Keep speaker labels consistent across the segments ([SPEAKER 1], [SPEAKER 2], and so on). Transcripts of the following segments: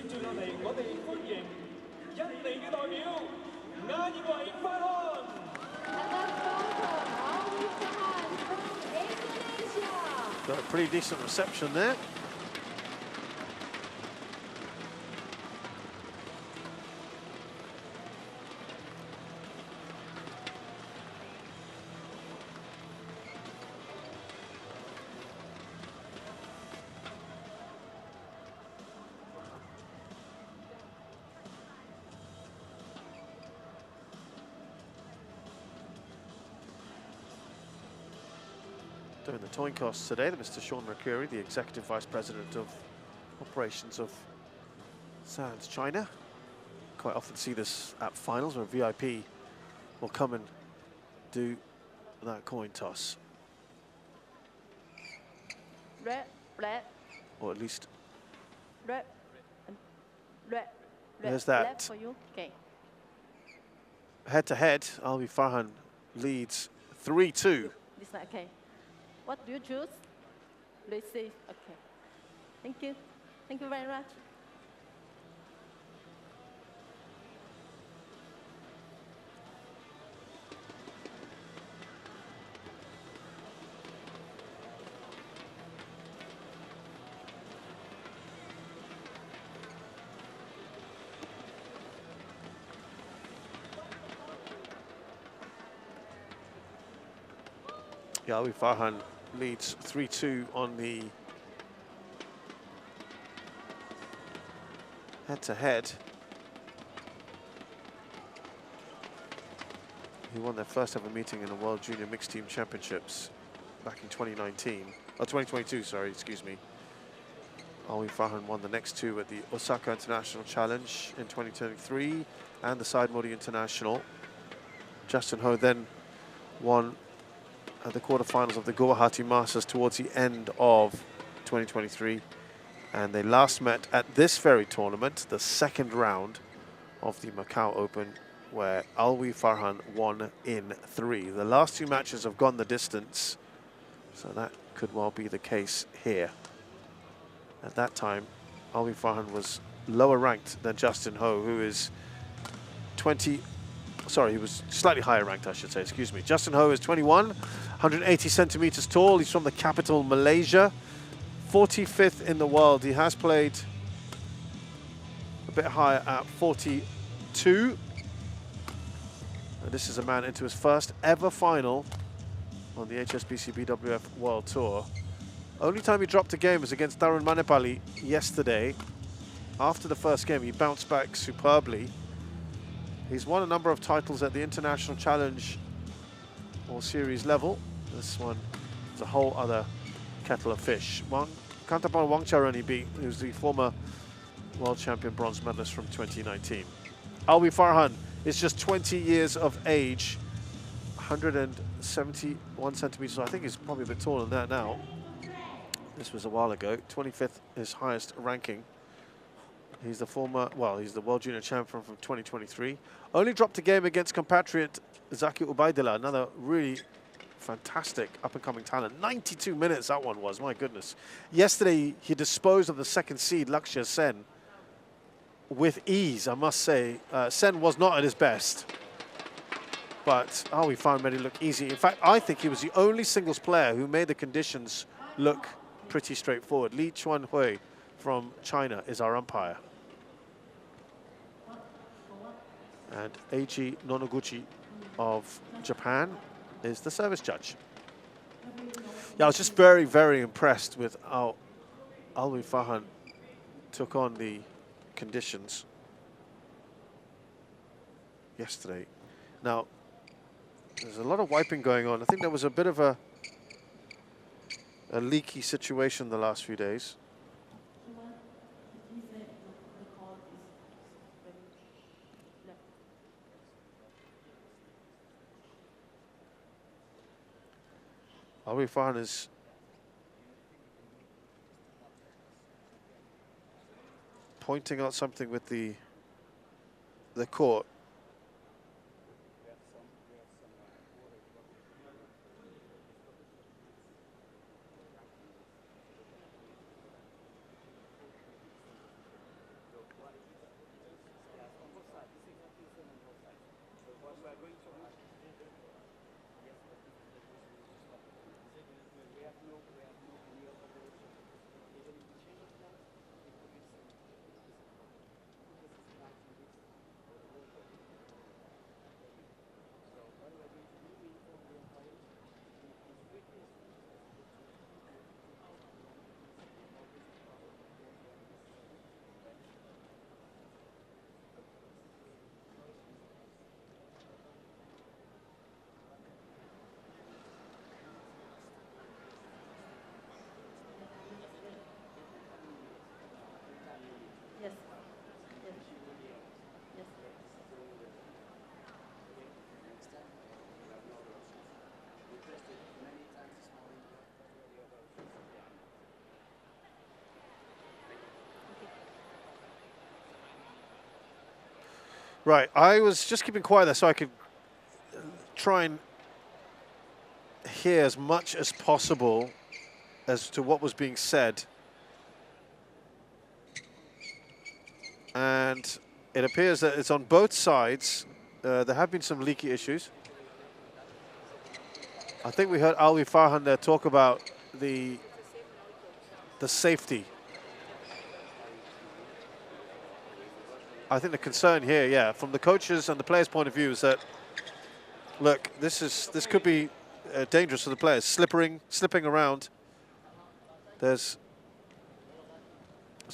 [SPEAKER 1] 住落嚟，我哋歡迎印尼嘅代表Alwi Farhan。Got
[SPEAKER 2] a pretty decent reception there. Doing the towing costs today, Mr. Sean Mercury, the Executive Vice President of Operations of SANDS China. Quite often see this at finals where VIP will come and do that coin toss.
[SPEAKER 3] Red, red.
[SPEAKER 2] Or at least...
[SPEAKER 3] Red, red,
[SPEAKER 2] there's that.
[SPEAKER 3] For you. Okay.
[SPEAKER 2] Head to head, Alwi Farhan leads 3-2.
[SPEAKER 3] This one, okay. What do you choose? Let's see. Okay. Thank you. Thank you very much.
[SPEAKER 2] Alwi Farhan leads 3-2 on the head-to-head. He won their first ever meeting in the World Junior Mixed Team Championships back in 2019. Oh, 2022, sorry, excuse me. Alwi Farhan won the next two at the Osaka International Challenge in 2023 and the Side Modi International. Justin Ho then won at the quarterfinals of the Guwahati Masters towards the end of 2023, and they last met at this very tournament, the second round of the Macau Open, where Alwi Farhan won in 3. The last two matches have gone the distance, so that could well be the case here. At that time, Alwi Farhan was lower ranked than Justin Ho, who is he was slightly higher ranked, I should say, excuse me. Justin Ho is 21, 180 centimeters tall. He's from the capital, Malaysia. 45th in the world. He has played a bit higher at 42. And this is a man into his first ever final on the HSBC BWF World Tour. Only time he dropped a game was against Darun Manepali yesterday. After the first game, he bounced back superbly. He's won a number of titles at the International Challenge or Series level. This one is a whole other kettle of fish. Kantapan Wangcharan beat, who's the former world champion bronze medalist from 2019. Alwi Farhan is just 20 years of age, 171 centimeters. I think he's probably a bit taller than that now. This was a while ago. 25th, his highest ranking. He's the he's the World Junior Champion from 2023. Only dropped a game against compatriot Zaki Ubaidillah, another really fantastic up-and-coming talent. 92 minutes that one was, my goodness. Yesterday, he disposed of the second seed, Lakshya Sen, with ease, I must say. Sen was not at his best, but Alwi Farhan made it look easy. In fact, I think he was the only singles player who made the conditions look pretty straightforward. Li Chuanhui from China is our umpire. And Eiji Nonoguchi of Japan is the service judge. Yeah, I was just very, very impressed with how Alwi Farhan took on the conditions yesterday. Now, there's a lot of wiping going on. I think there was a bit of a leaky situation the last few days. Alwi Farhan is pointing out something with the court. Right, I was just keeping quiet there so I could try and hear as much as possible as to what was being said. And it appears that it's on both sides. There have been some leaky issues. I think we heard Alwi Farhan there talk about the safety. I think the concern here, yeah, from the coaches and the players' point of view is that, look, this could be dangerous for the players, slipping around. There's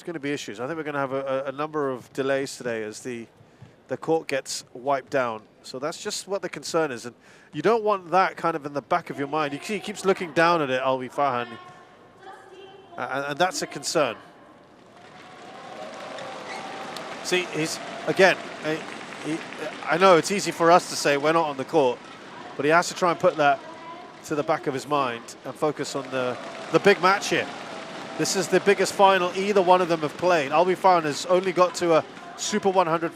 [SPEAKER 2] going to be issues. I think we're going to have a number of delays today as the court gets wiped down. So that's just what the concern is, and you don't want that kind of in the back of your mind. You see, he keeps looking down at it, Alwi Farhan, and that's a concern. See, he's again. I know it's easy for us to say we're not on the court, but he has to try and put that to the back of his mind and focus on the big match here. This is the biggest final either one of them have played. Alwi Farhan has only got to a Super 100.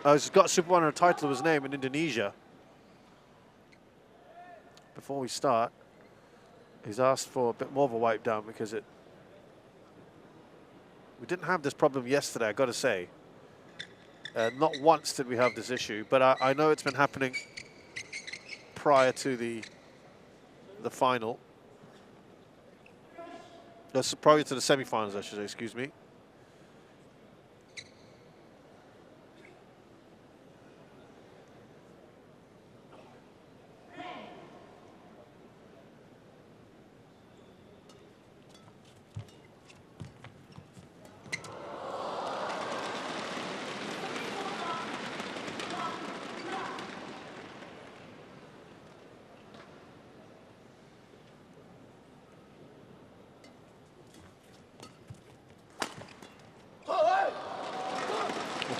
[SPEAKER 2] He's got a Super 100 title to his name in Indonesia. Before we start, he's asked for a bit more of a wipe down because we didn't have this problem yesterday, I got to say. Not once did we have this issue, but I know it's been happening prior to the final. Prior to the semi-finals, I should say, excuse me.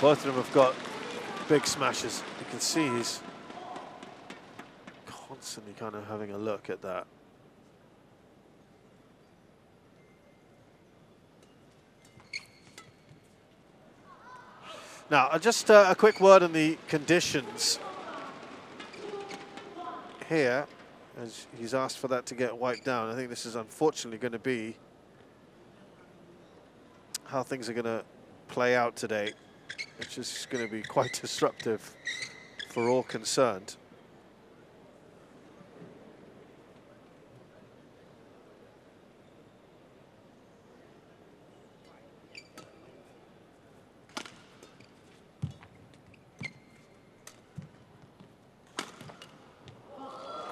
[SPEAKER 2] Both of them have got big smashes. You can see he's constantly kind of having a look at that. Now, just a quick word on the conditions here, as he's asked for that to get wiped down. I think this is unfortunately going to be how things are going to play out today, which is going to be quite disruptive for all concerned.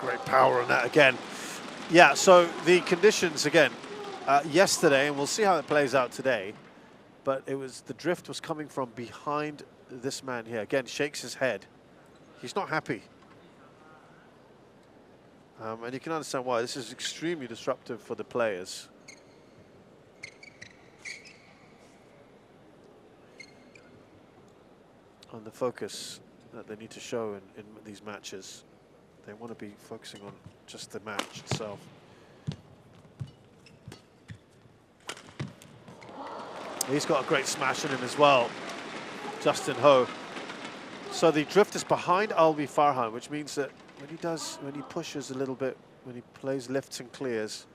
[SPEAKER 2] Great power on that again. Yeah, so the conditions again, yesterday, and we'll see how it plays out today, but the drift was coming from behind this man here. Again, shakes his head. He's not happy. And you can understand why. This is extremely disruptive for the players. On the focus that they need to show in these matches. They want to be focusing on just the match itself. He's got a great smash in him as well, Justin Ho. So the drift is behind Alwi Farhan, which means that when he pushes a little bit, when he plays lifts and clears,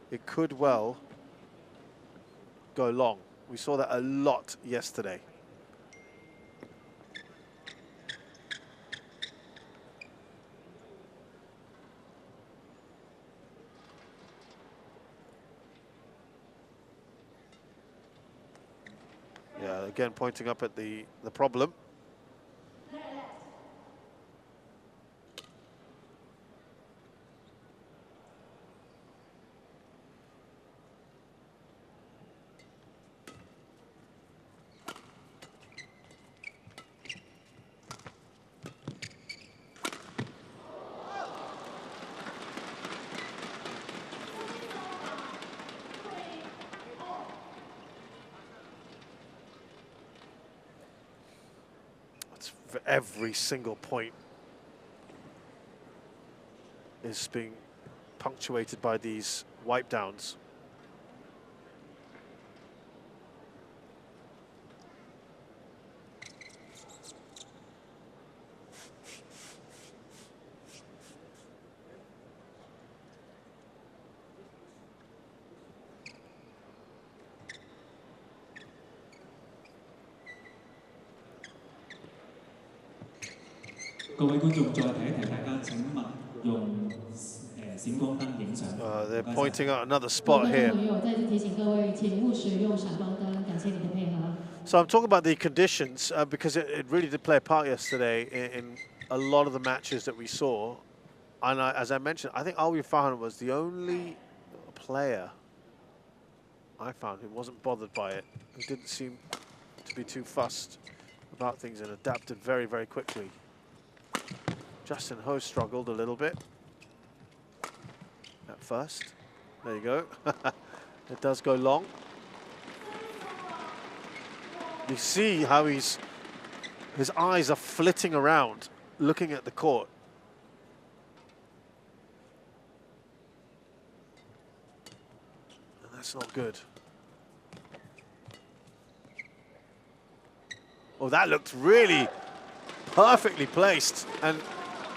[SPEAKER 2] it could well go long. We saw that a lot yesterday. Yeah, again, pointing up at the problem. Every single point is being punctuated by these wipe downs.
[SPEAKER 4] 各位觀眾再提一提大家，請勿用閃光燈影相。
[SPEAKER 2] They're pointing out another spot here. So I'm talking about the conditions because it really did play a part yesterday in a lot of the matches that we saw. And as I mentioned, I think Alwi Farhan was the only player I found who wasn't bothered by it, who didn't seem to be too fussed about things and adapted very, very quickly. Justin Ho struggled a little bit at first. There you go. It does go long. You see how his eyes are flitting around, looking at the court. And that's not good. Oh, that looked really perfectly placed.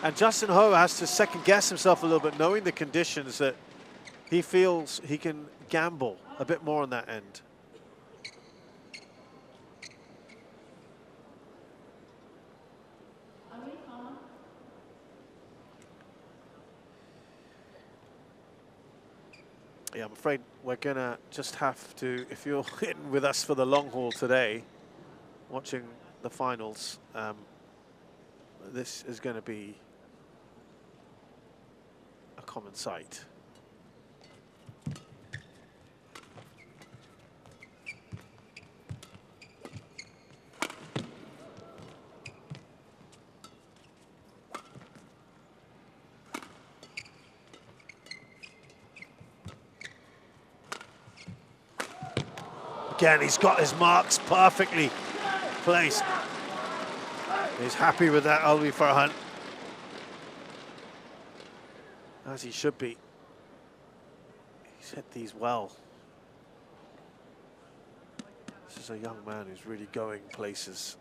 [SPEAKER 2] And Justin Ho has to second guess himself a little bit, knowing the conditions that he feels he can gamble a bit more on that end. Yeah, I'm afraid we're gonna just have to, if you're in with us for the long haul today, watching the finals, this is going to be a common sight. Again, he's got his marks perfectly placed. He's happy with that, Alwi Farhan. As he should be. He's hit these well. This is a young man who's really going places.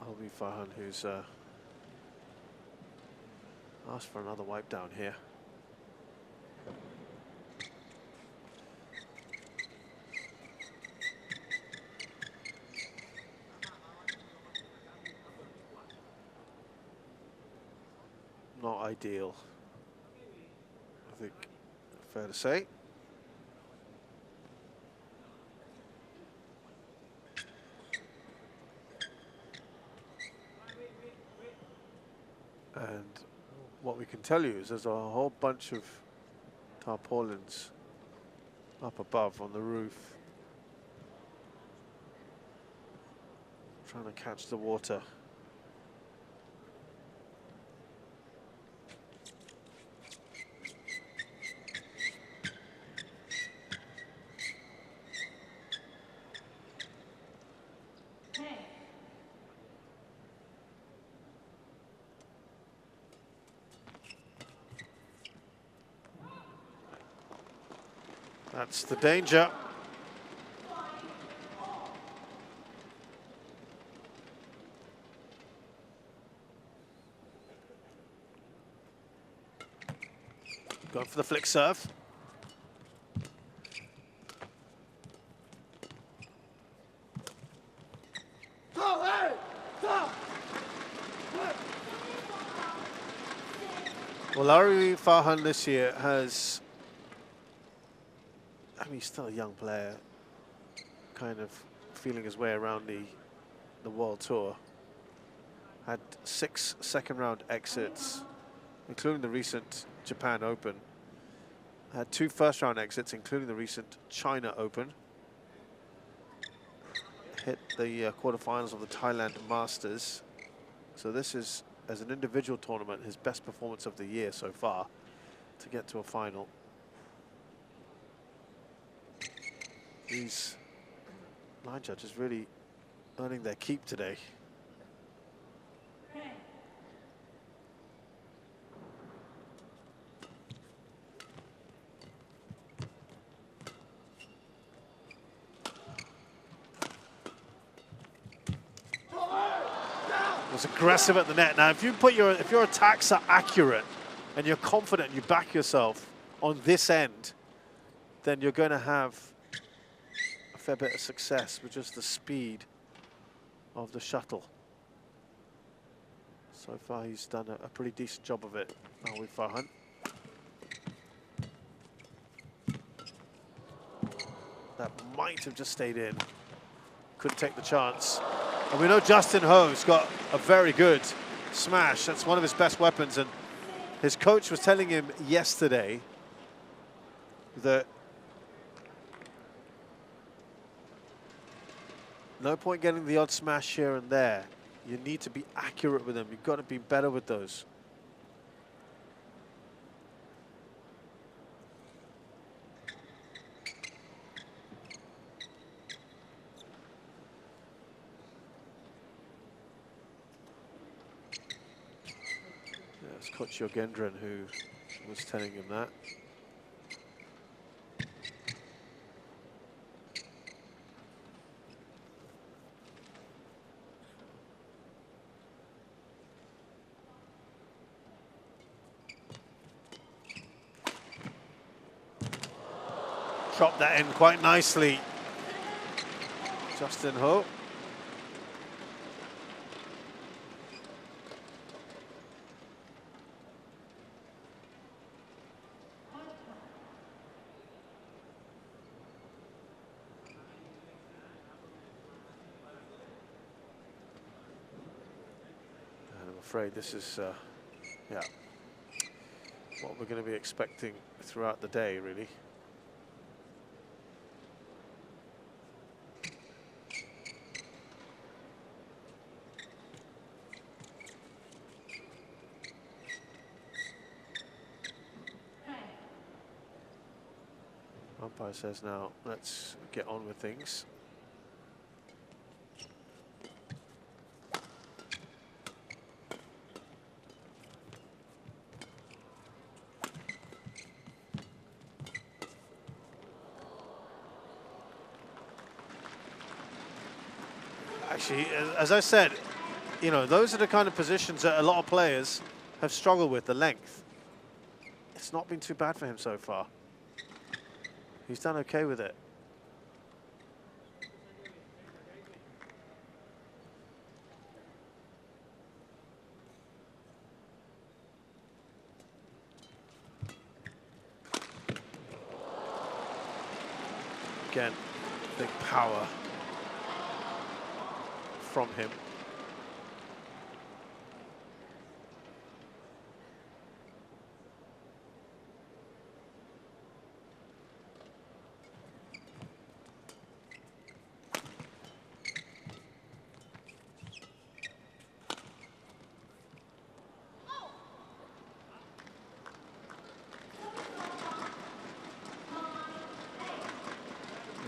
[SPEAKER 2] Alwi Farhan, who's asked for another wipe down here. Not ideal, I think, fair to say. And what we can tell you is there's a whole bunch of tarpaulins up above on the roof, trying to catch the water. That's the danger. Going for the flick serve. Well, Alwi Farhan this year has, I mean, he's still a young player, kind of feeling his way around the World Tour. Had 6 second-round exits, including the recent Japan Open. Had 2 first-round exits, including the recent China Open. Hit the quarterfinals of the Thailand Masters. So this is, as an individual tournament, his best performance of the year so far to get to a final. These line judges really earning their keep today. Was aggressive at the net. Now, if your attacks are accurate and you're confident, you back yourself on this end, then you're going to have a fair bit of success with just the speed of the shuttle. So far, he's done a pretty decent job of it, Alwi Farhan. That might have just stayed in. Couldn't take the chance. And we know Justin Ho's got a very good smash. That's one of his best weapons. And his coach was telling him yesterday that no point getting the odd smash here and there. You need to be accurate with them. You've got to be better with those. Yeah, it's Coach Yogendran who was telling him that. Dropped that in quite nicely, Justin Ho. And I'm afraid this is, yeah, what we're going to be expecting throughout the day, really. Umpire says now, let's get on with things. Actually, as I said, you know, those are the kind of positions that a lot of players have struggled with, the length. It's not been too bad for him so far. He's done okay with it. Again, big power from him.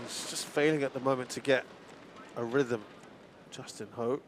[SPEAKER 2] He's just failing at the moment to get a rhythm, Justin Ho.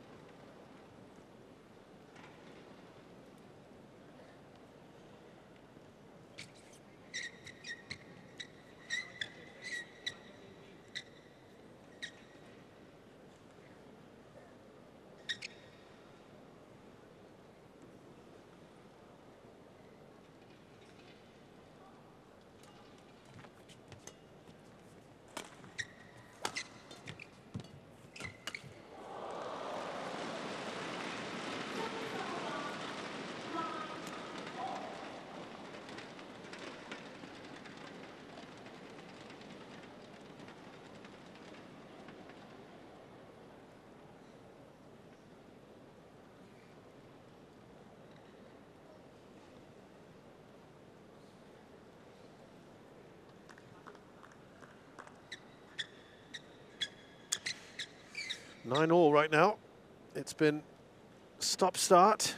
[SPEAKER 2] Nine all right now. It's been stop-start.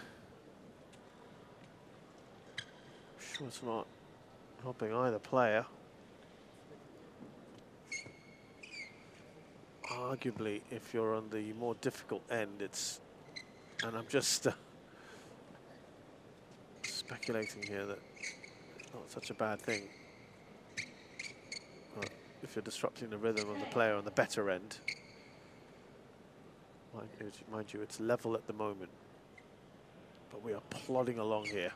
[SPEAKER 2] Sure it's not helping either player. Arguably, if you're on the more difficult end, it's, and I'm just speculating here that it's not such a bad thing. But if you're disrupting the rhythm of the player on the better end. Mind you, it's level at the moment, but we are plodding along here.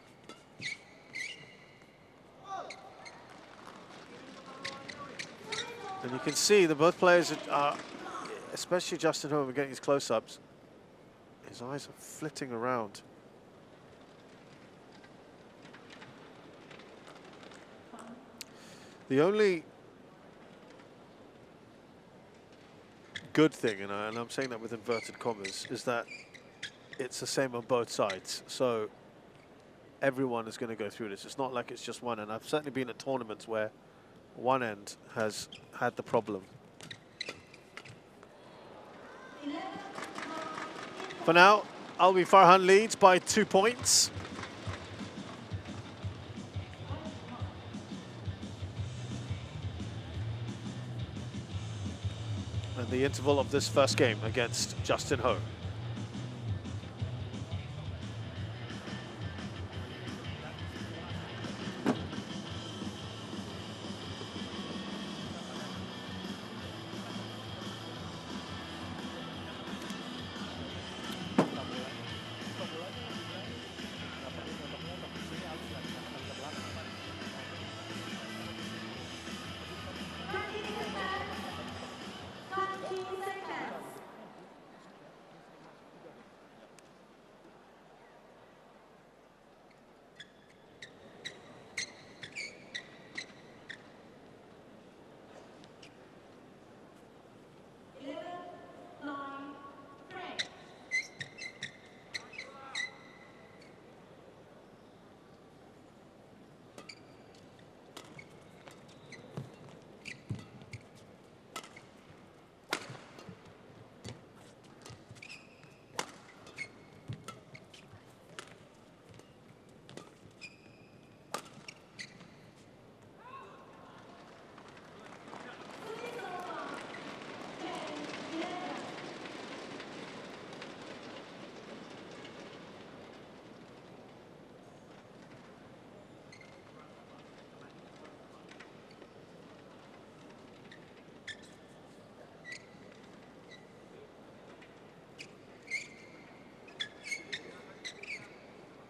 [SPEAKER 2] And you can see that both players are, especially Justin Ho, getting his close-ups. His eyes are flitting around. The only good thing, and I'm saying that with inverted commas, is that it's the same on both sides. So everyone is going to go through this. It's not like it's just one end. I've certainly been at tournaments where one end has had the problem. For now, Alwi Farhan leads by 2 points. And the interval of this first game against Justin Ho.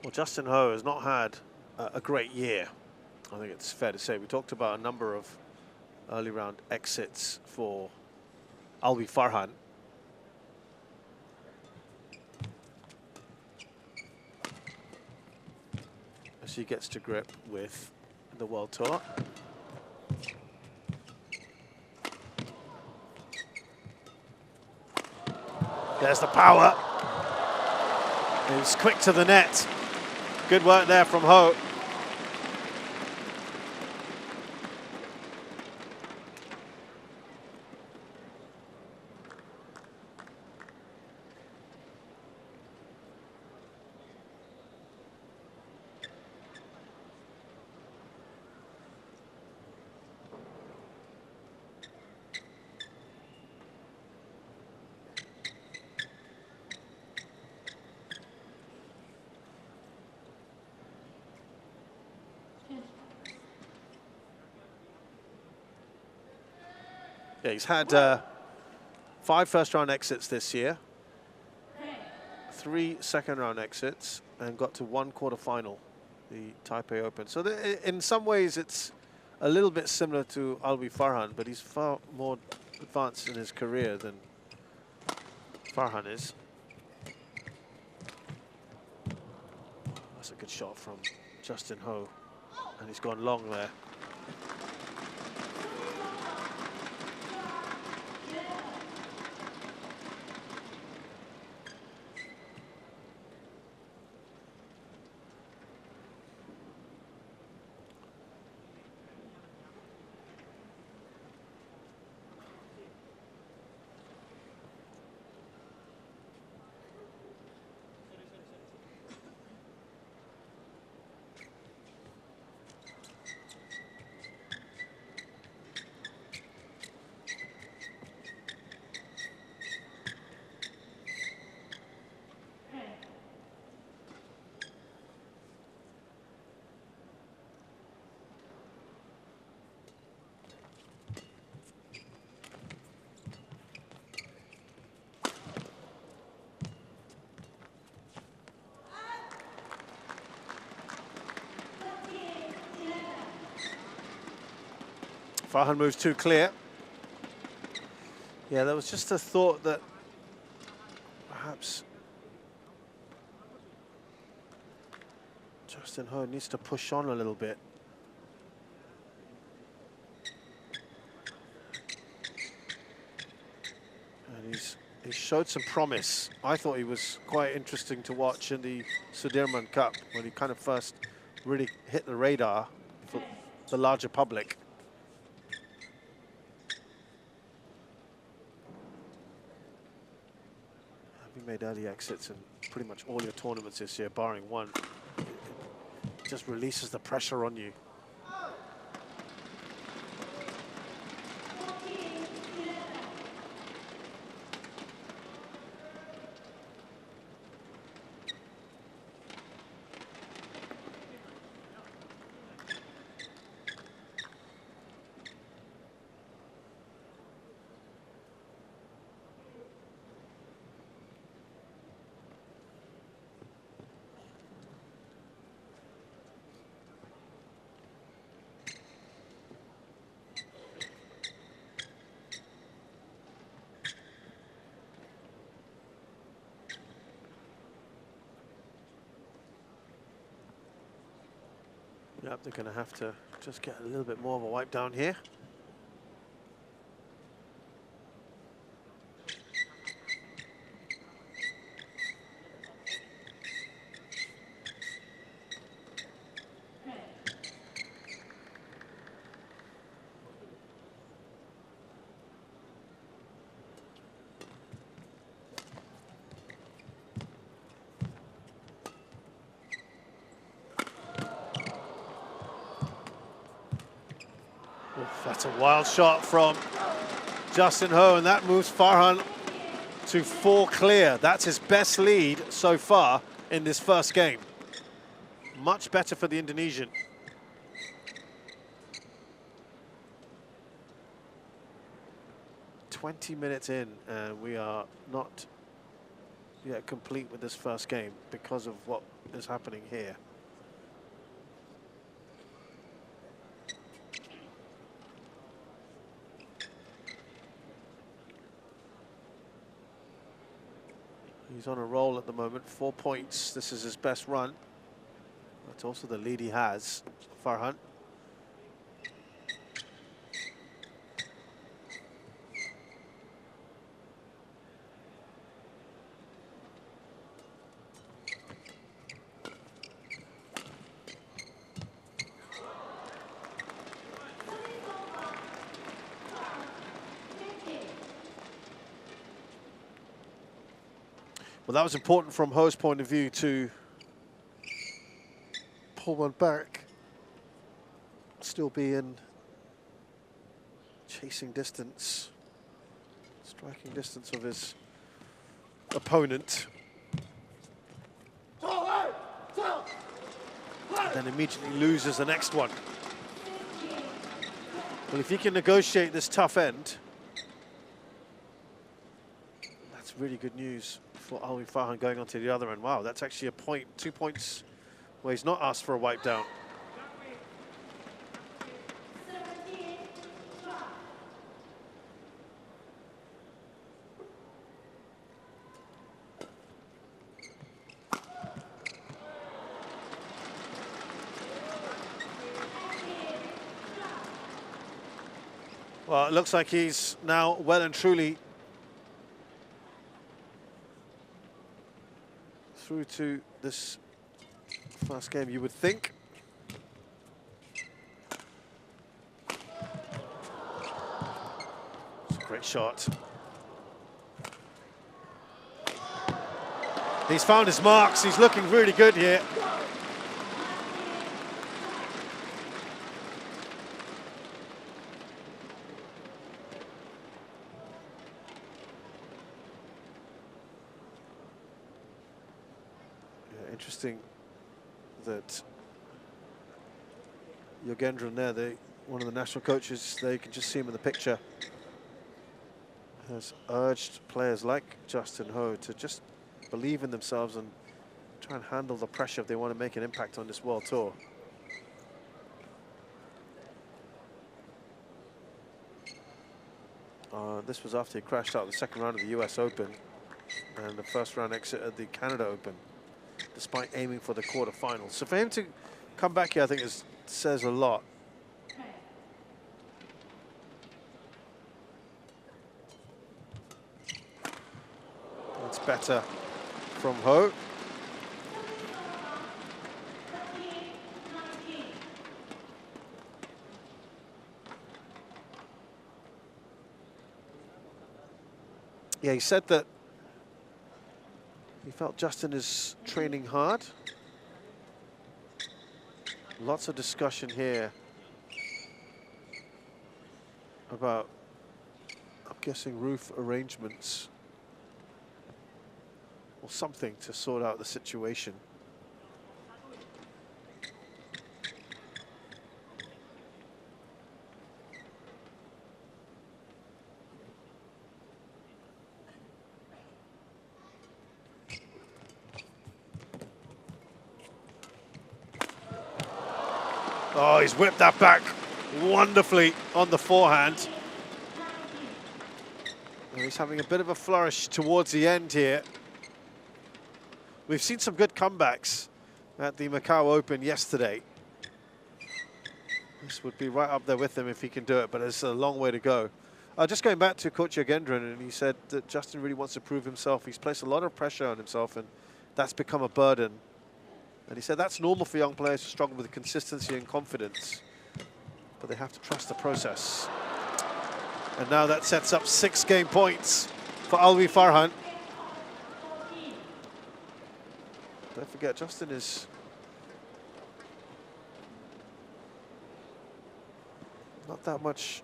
[SPEAKER 2] Well, Justin Ho has not had a great year. I think it's fair to say. We talked about a number of early round exits for Alwi Farhan. As he gets to grip with the World Tour. There's the power. He's quick to the net. Good work there from Ho. Yeah, he's had 5 first-round exits this year, 3 second-round exits, and got to 1 quarter-final, the Taipei Open. So in some ways, it's a little bit similar to Alwi Farhan, but he's far more advanced in his career than Farhan is. That's a good shot from Justin Ho, and he's gone long there. Farhan moves too clear. Yeah, there was just a thought that perhaps Justin Ho needs to push on a little bit. And he showed some promise. I thought he was quite interesting to watch in the Sudirman Cup when he kind of first really hit the radar for the larger public. He made early exits in pretty much all your tournaments this year, barring one. It just releases the pressure on you. Yep, they're going to have to just get a little bit more of a wipe down here. That's a wild shot from Justin Ho, and that moves Farhan to 4 clear. That's his best lead so far in this first game. Much better for the Indonesian. "20 minutes in, and we are not yet complete with this first game because of what is happening here." He's on a roll at the moment, 4 points. This is his best run. That's also the lead he has, Farhan. Well, that was important from Ho's point of view to pull one back, still be in chasing distance, striking distance of his opponent. And then immediately loses the next one. Well, if he can negotiate this tough end, that's really good news for Alwi Farhan going on to the other end. Wow, that's actually a point, 2 points where he's not asked for a wipe down. Well, it looks like he's now well and truly through to this first game, you would think. It's a great shot. He's found his marks. He's looking really good here. Interesting that Yogendran there, one of the national coaches, there you can just see him in the picture, has urged players like Justin Ho to just believe in themselves and try and handle the pressure if they want to make an impact on this World Tour. This was after he crashed out the second round of the US Open and the first round exit at the Canada Open, despite aiming for the quarterfinals. So for him to come back here, I think says a lot. It's better from Ho. Yeah, he said that he felt Justin is training hard. Lots of discussion here about, I'm guessing, roof arrangements or something to sort out the situation. Oh, he's whipped that back wonderfully on the forehand. And he's having a bit of a flourish towards the end here. We've seen some good comebacks at the Macau Open yesterday. This would be right up there with him if he can do it, but it's a long way to go. Just going back to Coach Gendron, and he said that Justin really wants to prove himself. He's placed a lot of pressure on himself, and that's become a burden. And he said that's normal for young players to struggle with consistency and confidence, but they have to trust the process. And now that sets up 6 game points for Alwi Farhan. Don't forget, Justin is not that much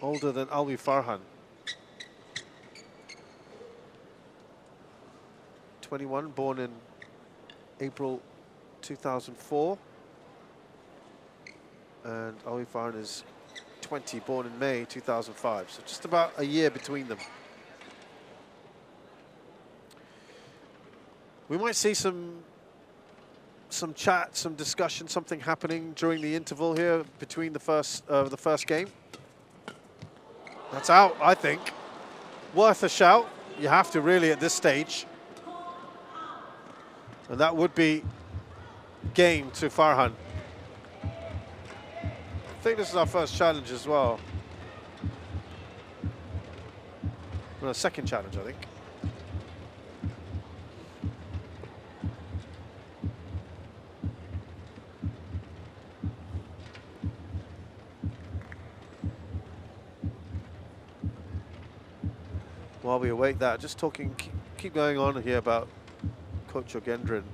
[SPEAKER 2] older than Alwi Farhan. 21, born in April 2004. And Alwi Farhan is 20, born in May 2005. So just about a year between them. We might see some chat, some discussion, something happening during the interval here between the first game. That's out, I think. Worth a shout. You have to really at this stage. And that would be game to Farhan. I think this is our first challenge as well. Well, second challenge, I think. While we await that, just talking, keep going on here about Coach Gendron.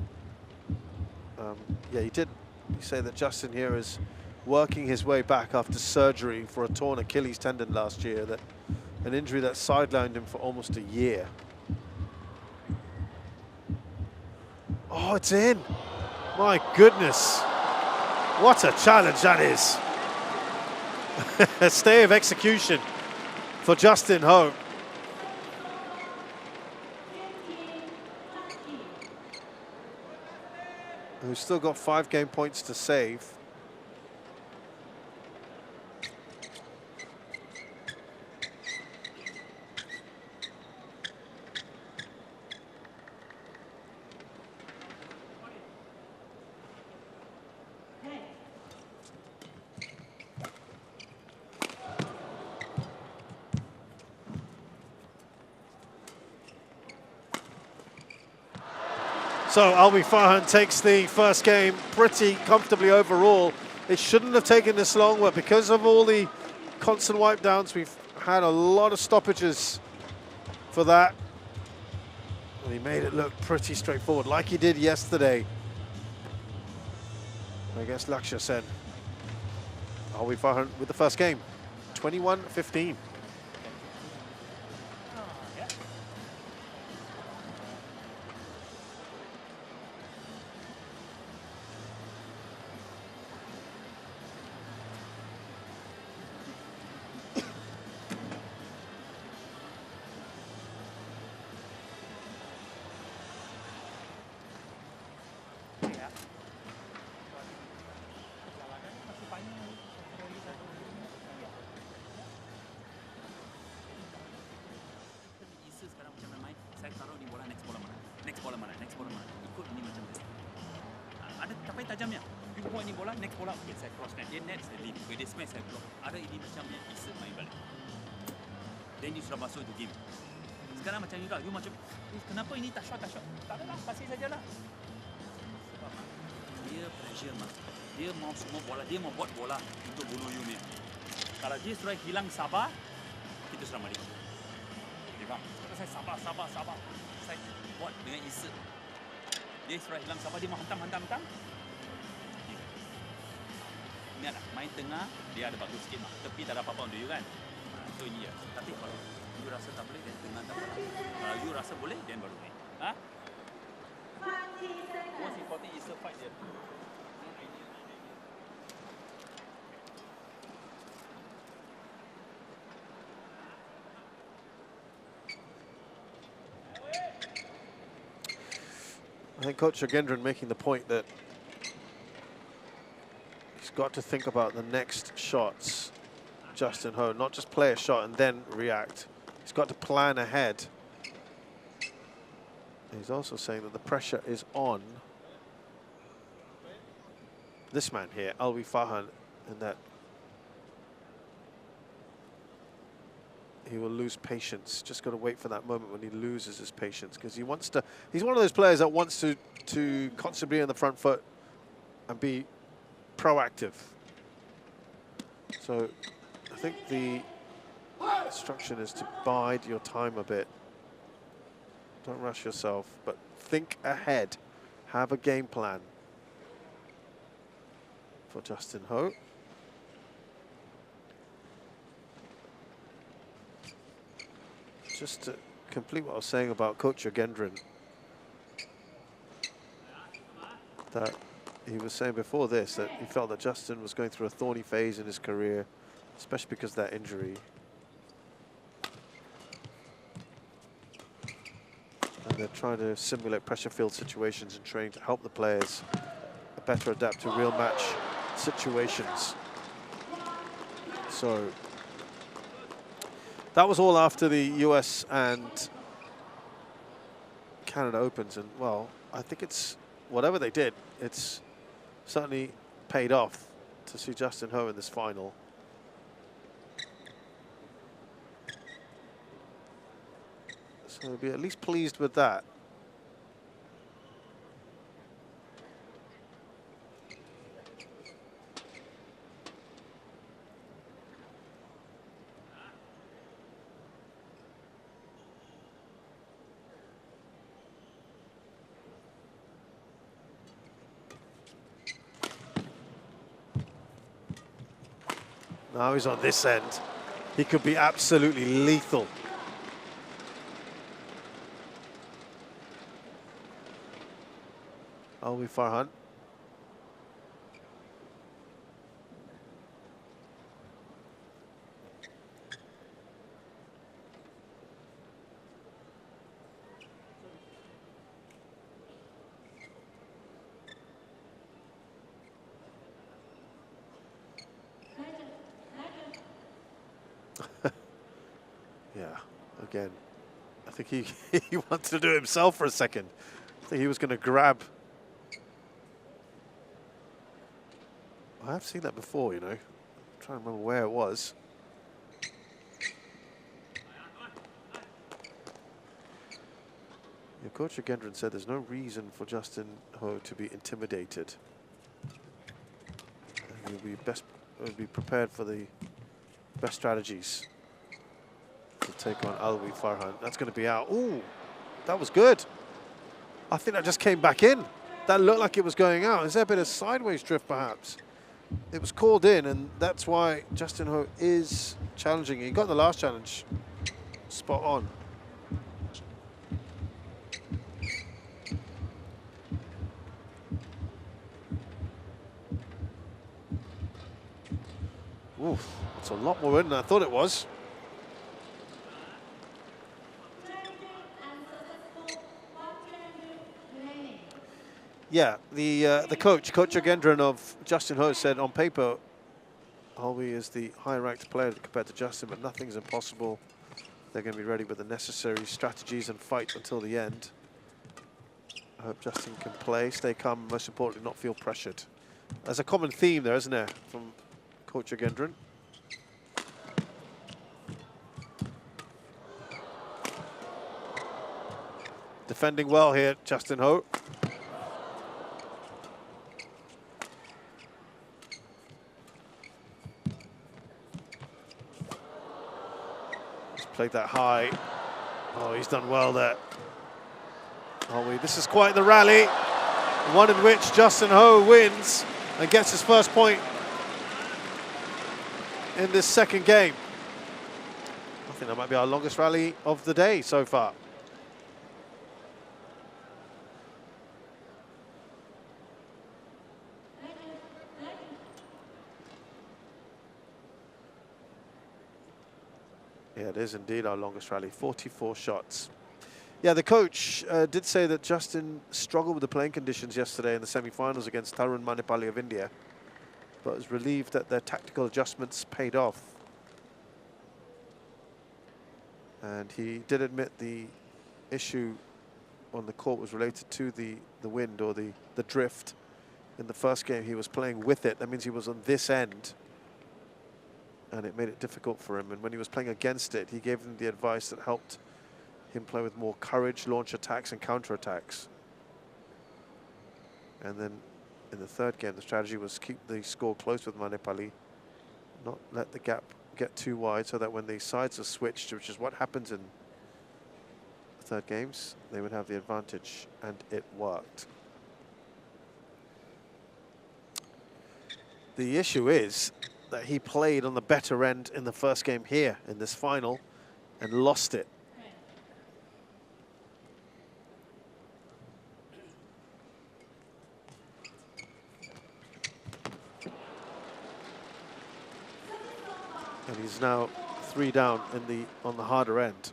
[SPEAKER 2] Yeah, he did say that Justin here is working his way back after surgery for a torn Achilles tendon last year, that an injury that sidelined him for almost a year. Oh, it's in. My goodness. What a challenge that is. A stay of execution for Justin Ho. Who's still got 5 game points to save. So Alwi Farhan takes the first game pretty comfortably overall. It shouldn't have taken this long, but because of all the constant wipe downs, we've had a lot of stoppages for that. And he made it look pretty straightforward, like he did yesterday against Lakshya Sen. Alwi Farhan with the first game, 21-15.
[SPEAKER 5] bola mana, next bola mana. Ikut ini macam tu. Ada tapi tajamnya. You point ni bola, next bola, okay, saya cross net. Dia net, saya leave. When dia smash, saya block. Ada ini macam ni, bisa main balik. Then you sudah masuk itu game. Sekarang macam juga, you macam, kenapa ini tak shot? Tak ada lah, kasih sajalah. Sebab dia pressure mas. Dia mau semua bola, dia mau buat bola untuk bunuh you ni. Kalau dia sudah hilang sabar, kita sudah mati. Okay, faham? Saya sabar. Saya buat dengan isa. Dia sudah hilang sabar, dia mau hantam. Ingat lah, main tengah, dia ada bagus sikit mah. Tepi tak ada apa-apa untuk you kan. So ini ya. Tapi kalau you rasa tak boleh, dan tengah tak boleh. Kalau you rasa boleh, dan baru main. Ha? Most important is the fight dia.
[SPEAKER 2] I think Coach Yogendran making the point that he's got to think about the next shots, Justin Ho, not just play a shot and then react. He's got to plan ahead. He's also saying that the pressure is on this man here, Alwi Farhan, and that he will lose patience. Just got to wait for that moment when he loses his patience, because he wants to. He's one of those players that wants to constantly be on the front foot and be proactive. So I think the instruction is to bide your time a bit. Don't rush yourself, but think ahead. Have a game plan for Justin Ho. Just to complete what I was saying about Coach Yogendran, that he was saying before this that he felt that Justin was going through a thorny phase in his career, especially because of that injury. And they're trying to simulate pressure-filled situations and training to help the players better adapt to real match situations. So that was all after the US and Canada Opens, and well, I think it's, whatever they did, it's certainly paid off to see Justin Ho in this final. So he'll be at least pleased with that. Now he's on this end. He could be absolutely lethal. Alwi Farhan. Yeah, again, I think he wanted to do it himself for a second. I think he was going to grab. I have seen that before, you know. I'm trying to remember where it was. Your coach Yogendran said there's no reason for Justin Ho to be intimidated. And he'll be prepared for the best strategies to take on Alwi Farhan. That's going to be out. Ooh, that was good. I think that just came back in. That looked like it was going out. Is there a bit of sideways drift, perhaps? It was called in, and that's why Justin Ho is challenging. He got the last challenge spot on. Oof, it's a lot more in than I thought it was. Yeah, the coach Yogendran of Justin Ho said on paper, Alwi is the higher-ranked player compared to Justin, but nothing's impossible. They're going to be ready with the necessary strategies and fight until the end. I hope Justin can play, stay calm, and most importantly, not feel pressured. There's a common theme there, isn't there, from Coach Gendron? Defending well here, Justin Ho. He's played that high. Oh, he's done well there. This is quite the rally, one in which Justin Ho wins and gets his first point in this second game. I think that might be our longest rally of the day so far. Yeah, it is indeed our longest rally, 44 shots. Yeah, the coach did say that Justin struggled with the playing conditions yesterday in the semi-finals against Tarun Manipali of India, but was relieved that their tactical adjustments paid off. And he did admit the issue on the court was related to the wind or the drift. In the first game, he was playing with it. That means he was on this end, and it made it difficult for him. And when he was playing against it, he gave him the advice that helped him play with more courage, launch attacks and counter attacks. And then in the third game, the strategy was keep the score close with Manipali, not let the gap get too wide, so that when the sides are switched, which is what happens in the third games, they would have the advantage, and it worked. The issue is that he played on the better end in the first game here in this final and lost it. And he's now 3 down in on the harder end.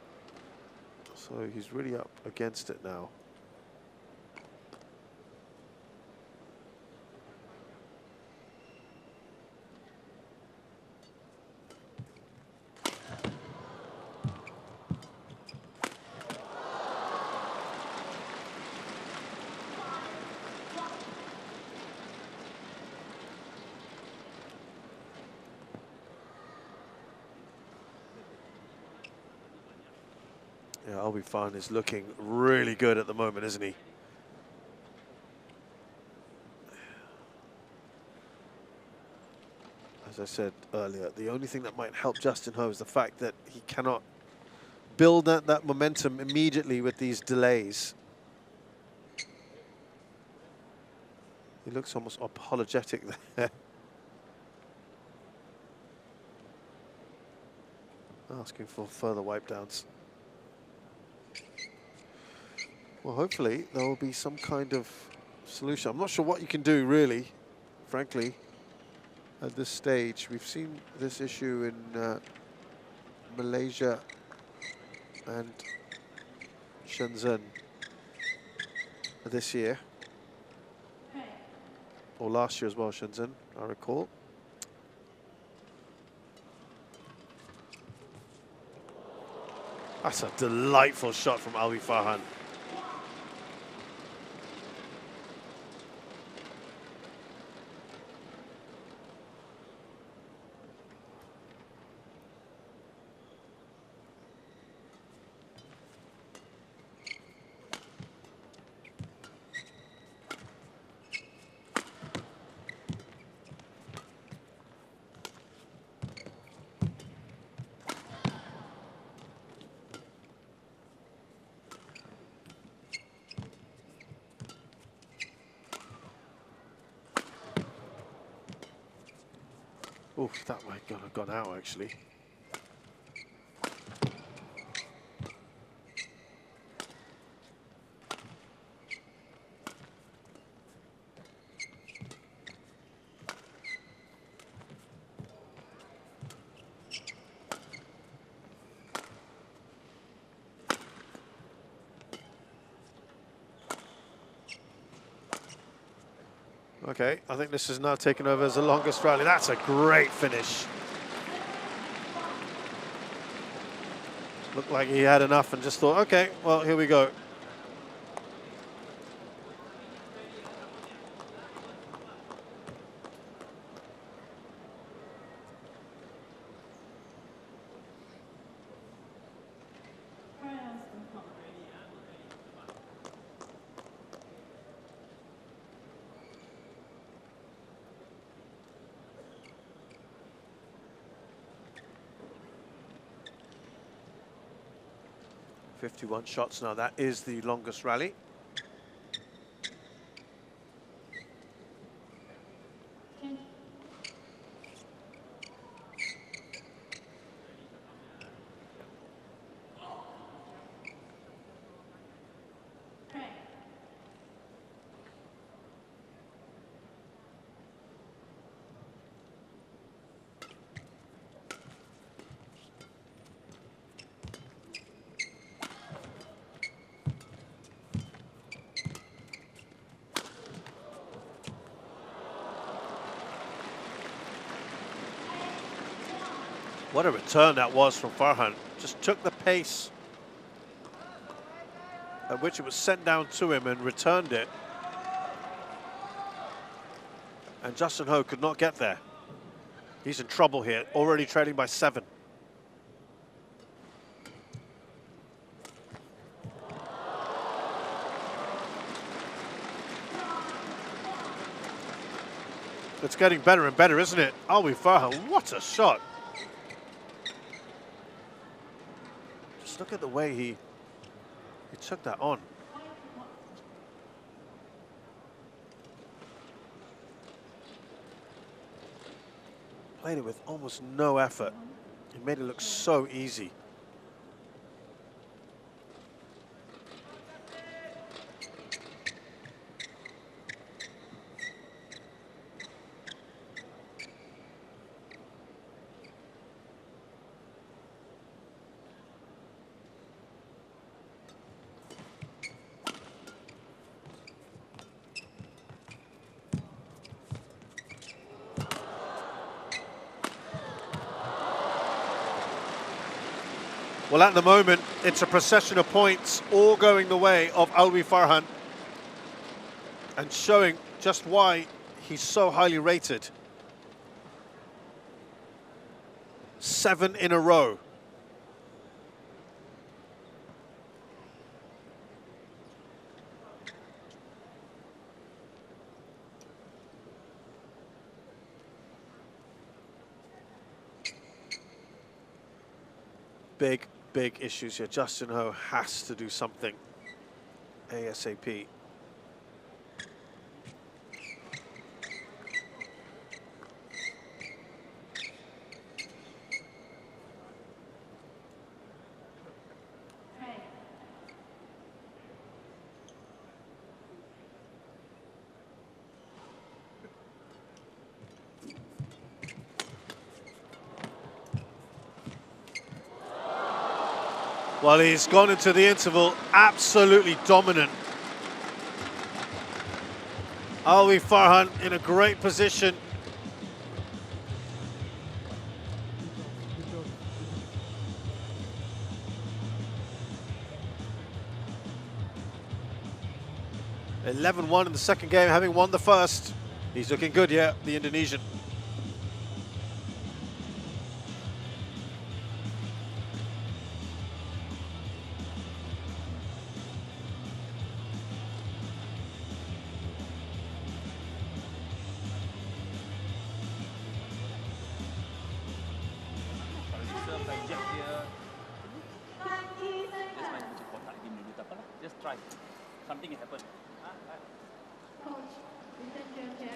[SPEAKER 2] So he's really up against it now. Yeah, Alwi Farhan is looking really good at the moment, isn't he? As I said earlier, the only thing that might help Justin Ho is the fact that he cannot build that momentum immediately with these delays. He looks almost apologetic there. Asking for further wipe downs. Well, hopefully there will be some kind of solution. I'm not sure what you can do, really, frankly, at this stage. We've seen this issue in Malaysia and Shenzhen this year, or last year as well, Shenzhen, I recall. That's a delightful shot from Alwi Farhan. Oof, that might have gone out, actually. Okay, I think this is now taken over as the longest rally. That's a great finish. Looked like he had enough and just thought, okay, well, here we go. 51 shots now. That is the longest rally. What a return that was from Farhan. Just took the pace at which it was sent down to him and returned it. And Justin Ho could not get there. He's in trouble here, already trailing by 7. It's getting better and better, isn't it? Alwi Farhan, what a shot. Just look at the way he took that on. Played it with almost no effort. He made it look so easy. Well, at the moment, it's a procession of points all going the way of Alwi Farhan and showing just why he's so highly rated. 7 in a row. Big issues here. Justin Ho has to do something ASAP. Well, he's gone into the interval absolutely dominant. Alwi Farhan in a great position. (11-1) in the second game, having won the first. He's looking good, yeah, the Indonesian.
[SPEAKER 5] Just try. Something happen.
[SPEAKER 3] Coach, intention here.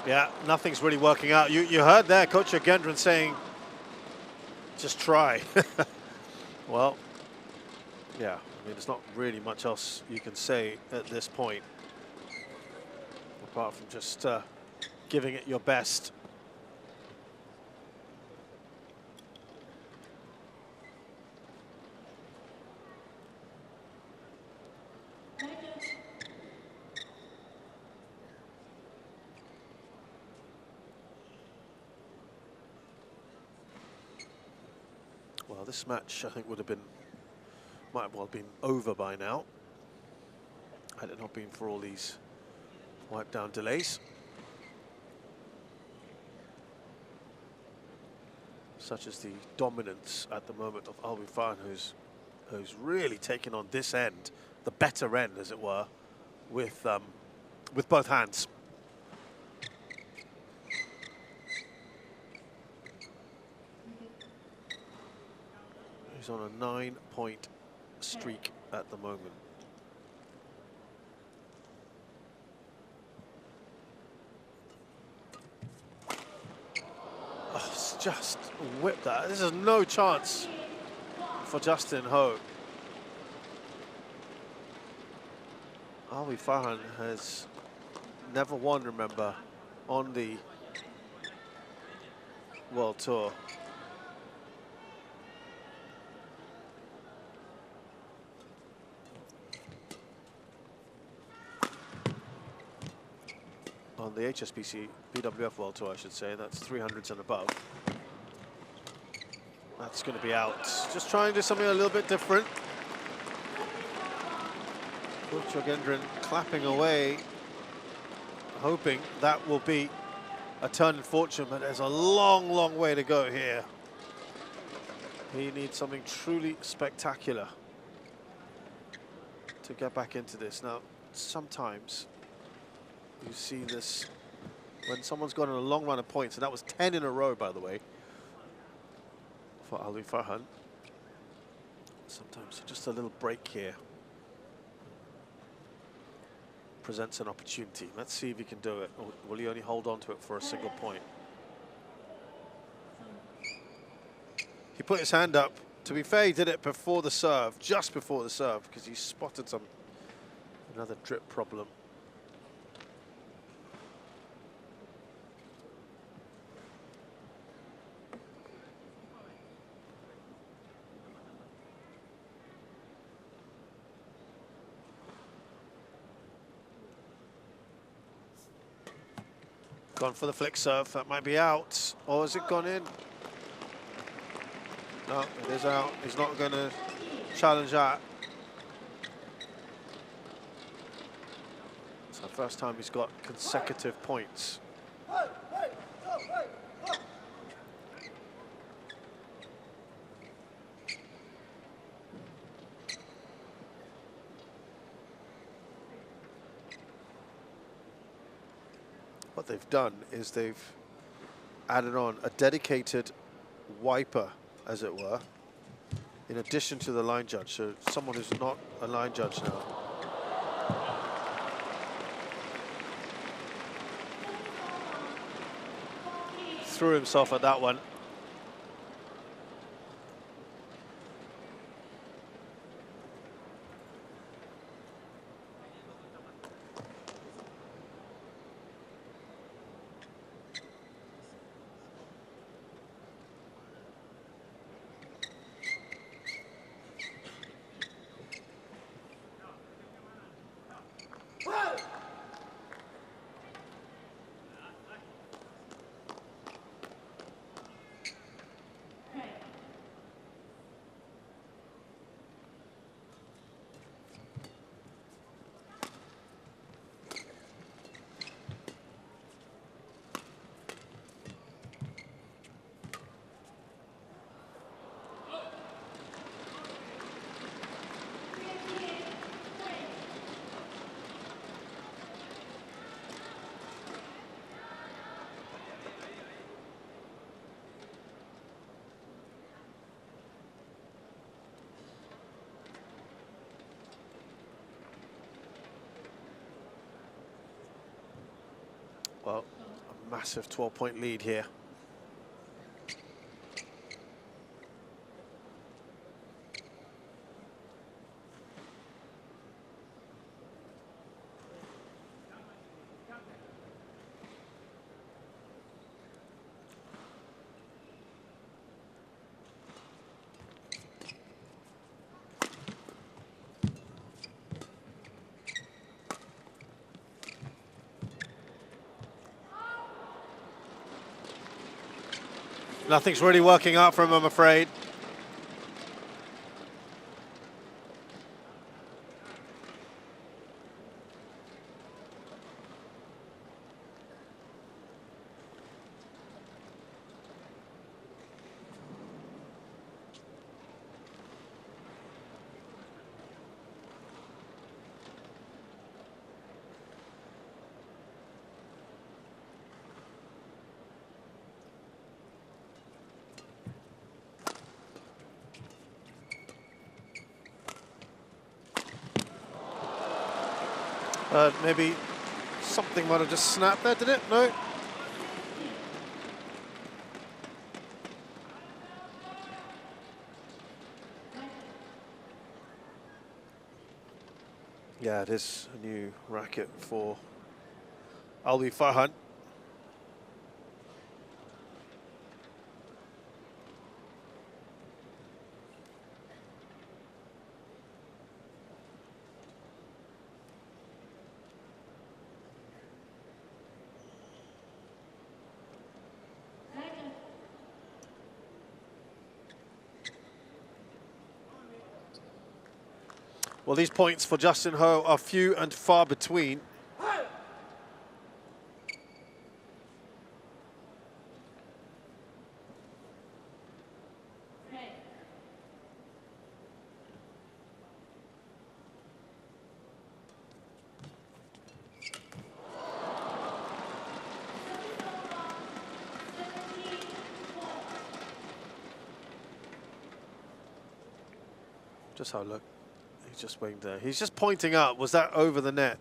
[SPEAKER 2] Yeah, nothing's really working out. You heard there Coach Gendron saying, just try. Well, yeah, I mean, there's not really much else you can say at this point, apart from just giving it your best. this match, I think, might have well been over by now, had it not been for all these wipe down delays. Such as the dominance at the moment of Alwi Farhan, who's really taken on this end, the better end, as it were, with both hands. He's on a 9-point streak at the moment. Oh, it's just whipped that. This is no chance for Justin Ho. Alwi Farhan has never won, remember, on the World Tour. On the HSBC BWF World Tour, I should say. That's 300s and above. That's going to be out. Just trying to do something a little bit different. Jogendran clapping away, hoping that will be a turn in fortune, but there's a long, long way to go here. He needs something truly spectacular to get back into this. Now, sometimes you see this when someone's got on a long run of points, and that was 10 in a row, by the way, for Alwi Farhan. Sometimes just a little break here presents an opportunity. Let's see if he can do it, or will he only hold on to it for a single point? He put his hand up. To be fair, he did it before the serve, just before the serve, because he spotted another drip problem. Gone for the flick serve, that might be out. Or has it gone in? No, it is out. He's not going to challenge that. It's the first time he's got consecutive points. What they've done is they've added on a dedicated wiper, as it were, in addition to the line judge. So someone who's not a line judge now. Threw himself at that one. Well, a massive 12-point lead here. Nothing's really working out for him, I'm afraid. Maybe something might have just snapped there, did it? No? Yeah, it is a new racket for Alwi Farhan. Well, these points for Justin Ho are few and far between. Just have a look. He's just waiting there. He's just pointing up. Was that over the net?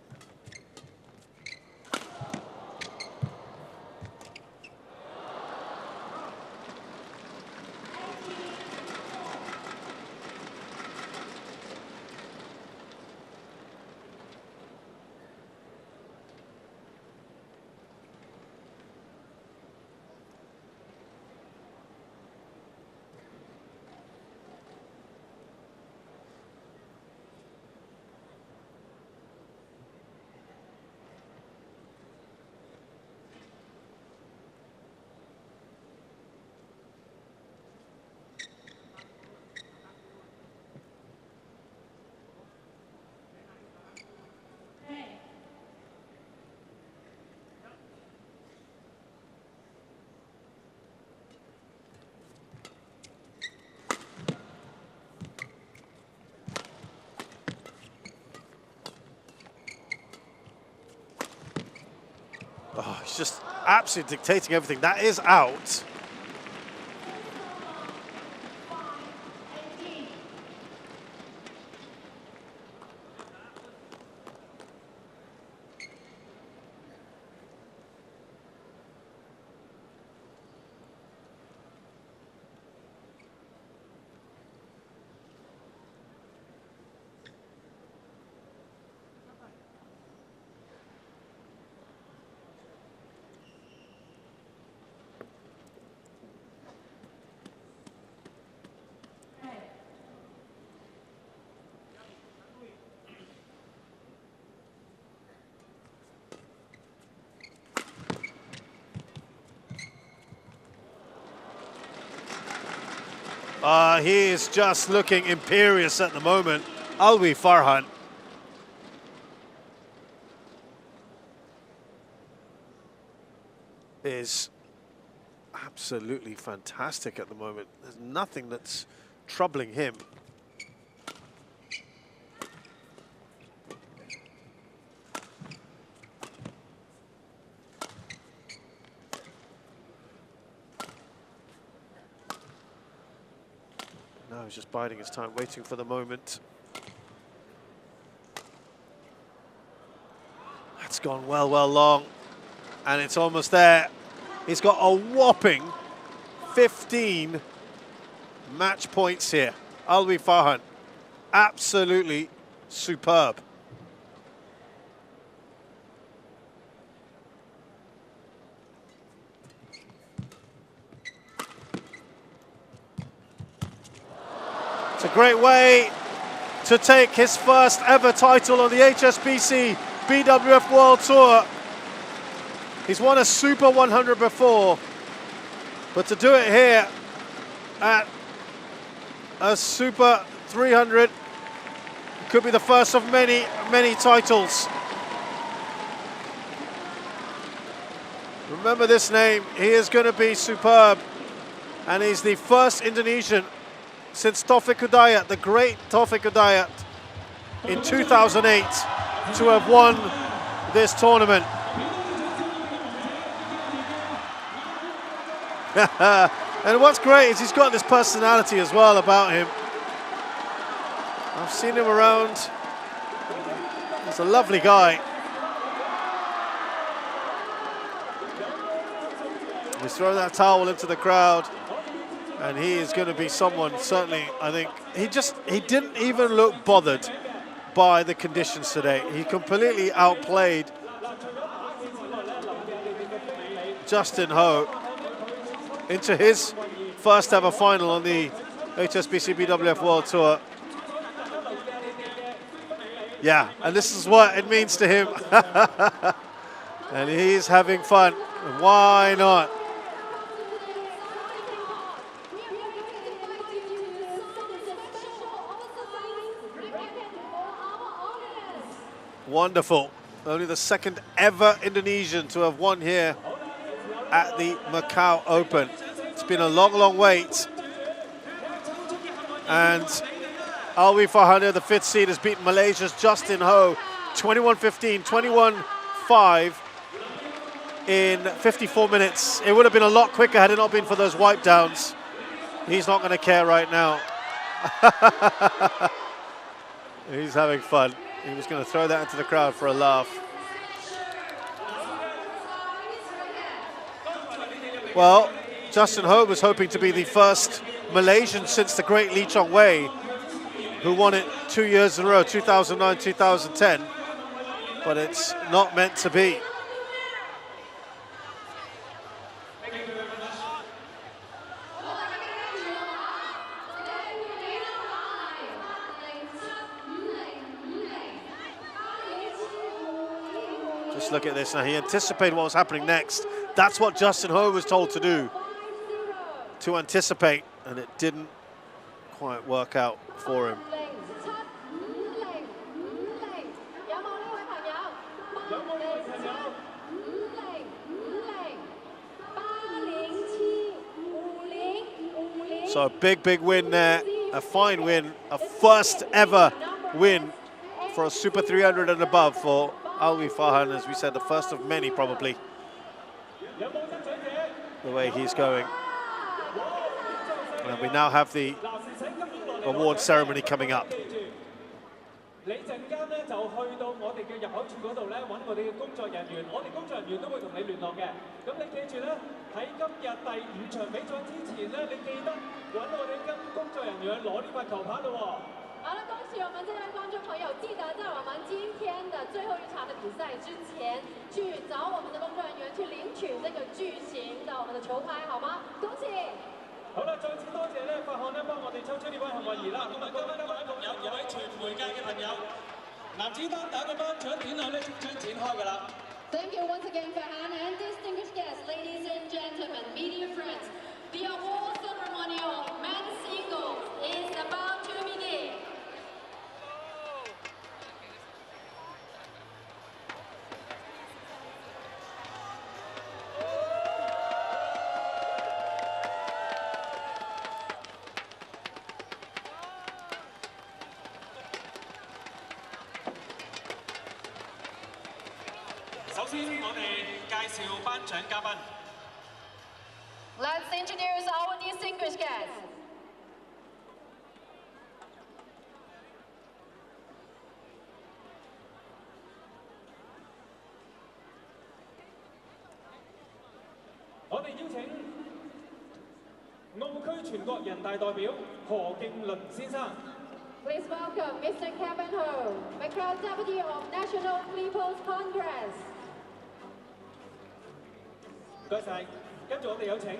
[SPEAKER 2] Oh, he's just absolutely dictating everything. That is out. He is just looking imperious at the moment. Alwi Farhan. Is absolutely fantastic at the moment. There's nothing that's troubling him. Now he's just biding his time, waiting for the moment. That's gone well long, and it's almost there. He's got a whopping 15 match points here. Alwi Farhan, absolutely superb. It's a great way to take his first ever title on the HSBC BWF World Tour. He's won a Super 100 before, but to do it here at a Super 300 could be the first of many titles. Remember this name, he is going to be superb, and he's the first Indonesian since Taufik Hidayat, the great Taufik Hidayat, in 2008 to have won this tournament. And what's great is he's got this personality as well about him. I've seen him around. He's a lovely guy. We throw that towel into the crowd, and he is going to be someone, certainly, I think, he didn't even look bothered by the conditions today. He completely outplayed Justin Ho into his first ever final on the HSBC BWF World Tour. Yeah, and this is what it means to him. And he's having fun. Why not? Wonderful. Only the second ever Indonesian to have won here at the Macau Open. It's been a long, long wait. And Alwi Farhan, the 5th seed, has beaten Malaysia's Justin Ho 21-15, 21-5 in 54 minutes. It would have been a lot quicker had it not been for those wipe downs. He's not going to care right now. He's having fun. He was going to throw that into the crowd for a laugh. Well, Justin Ho was hoping to be the first Malaysian since the great Lee Chong Wei, who won it 2 years in a row, 2009, 2010. But it's not meant to be. Just look at this now. He anticipated what was happening next. That's what Justin Ho was told to do, to anticipate, and it didn't quite work out for him. So a big, big win there, a fine win, a first ever win for a Super 300 and above for Alwi Farhan, as we said, the first of many probably, the way he's going. And we now have the award ceremony coming up.
[SPEAKER 1] 你陣間咧就去到我哋嘅入口處嗰度咧揾我哋嘅工作人員，我哋工作人員都會同你聯絡嘅。咁你記住咧，喺今日第5場比賽之前咧，你記得揾我哋跟工作人員攞呢塊球拍咯喎。好了，恭喜我们这位观众朋友，记得在我们今天的最后一场的比赛之前，去找我们的工作人员去领取这个巨型的我们的球拍，好吗？恭喜！好啦，再次多謝咧，法漢咧幫我哋抽出呢位幸運兒啦。咁啊，各位朋友，各位傳媒界嘅朋友，男子單打嘅頒獎典禮咧即將展開㗎啦。Thank you once again, Farhan, and distinguished guests, ladies and gentlemen, media friends. The award ceremony of men's singles is about to begin. 首先，我哋介紹頒獎嘉賓。Let's introduce our distinguished guests. 我哋邀請澳區全國人大代表何敬倫先生。Please welcome Mr. Kevin Ho, Macau Deputy of National People's Congress. 唔該晒，跟住我哋有請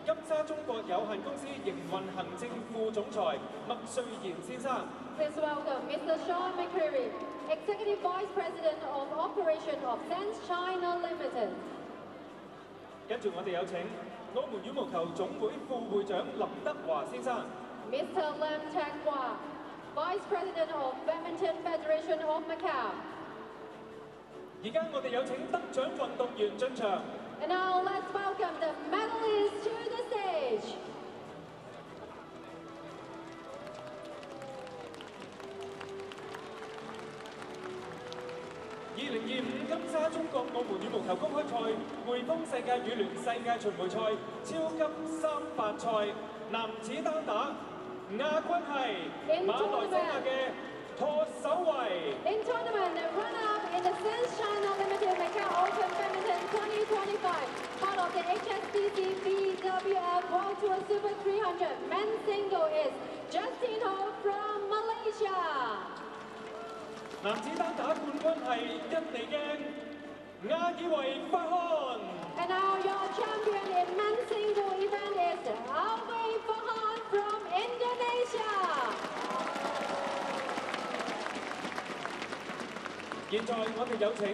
[SPEAKER 1] 金沙中國有限公司營運行政副總裁麥瑞賢先生。Please welcome Mr. Sean McCreary, Executive Vice President of Operation of SANDS China Limited. 跟住我哋有請澳門羽毛球總會副會長林德華先生。Mr. Lam Teck-Hwa, Vice President of Badminton Federation of Macau. 而家我哋有請得獎運動員進場。And now let's welcome the medalists to the stage. 2025金沙中國澳門羽毛球公開賽匯豐世界羽聯世界巡迴賽超級300賽男子單打亞軍係馬來西亞嘅何守維。In tournament, the runner-up in the SANDS China Limited Macau Open Badminton 2025, part of the HSBC
[SPEAKER 6] 200 men's single is Justin Ho from Malaysia.
[SPEAKER 1] 男子單打冠軍係印尼嘅亞爾維法漢。
[SPEAKER 6] And now your champion in men's single event is Alwi Farhan from Indonesia.
[SPEAKER 1] 現在我哋有請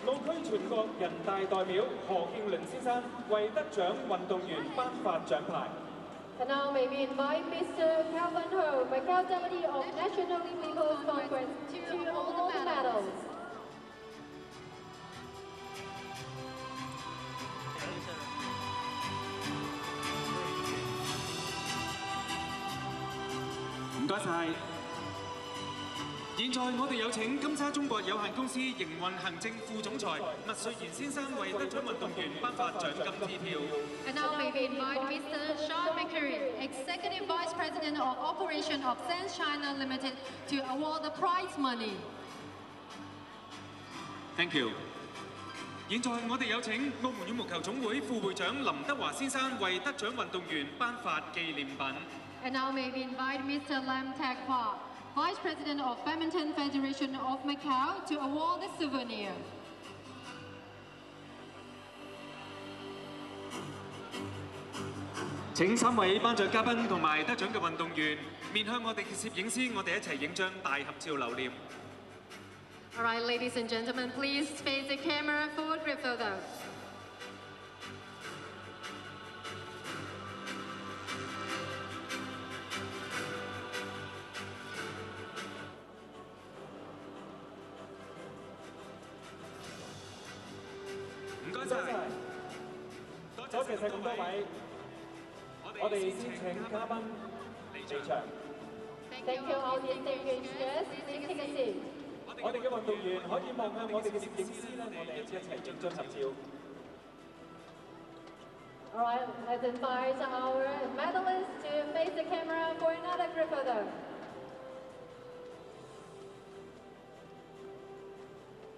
[SPEAKER 1] 澳區全國人大代表何敬麟先生為得獎運動員頒發獎牌。
[SPEAKER 6] And now may we invite Mr. Calvin Ho, Macau Deputy of National People's Conference, to hold the medals.
[SPEAKER 1] 唔該晒。現在我哋有請金沙中國有限公司營運行政副總裁麥瑞賢先生為得獎運動員頒發獎金支票。
[SPEAKER 7] And now may we invite Mr. Sean McCurry, Executive Vice President of Operation of SANDS China Limited, to award the prize money.
[SPEAKER 1] Thank you。現在我哋有請澳門羽毛球總會副會長林德華先生為得獎運動員頒發紀念品。
[SPEAKER 7] And now may we invite Mr. Lam Tak Hua, Vice President of Badminton Federation of Macau, to award the souvenir.
[SPEAKER 1] 請3位頒獎嘉賓同埋得獎嘅運動員面向我哋嘅攝影師，我哋一齊影張大合照留念。
[SPEAKER 7] All right, ladies and gentlemen, please face the camera for a group photo.
[SPEAKER 1] 多謝晒咁多位，我哋先請嘉賓離場。
[SPEAKER 6] Thank you all distinguished guests. Please take a seat.
[SPEAKER 1] 我哋嘅運動員可以望向我哋嘅攝影師咧，我哋一齊影張合照。
[SPEAKER 6] All right, let's invite our medalists to face the camera for another group photo.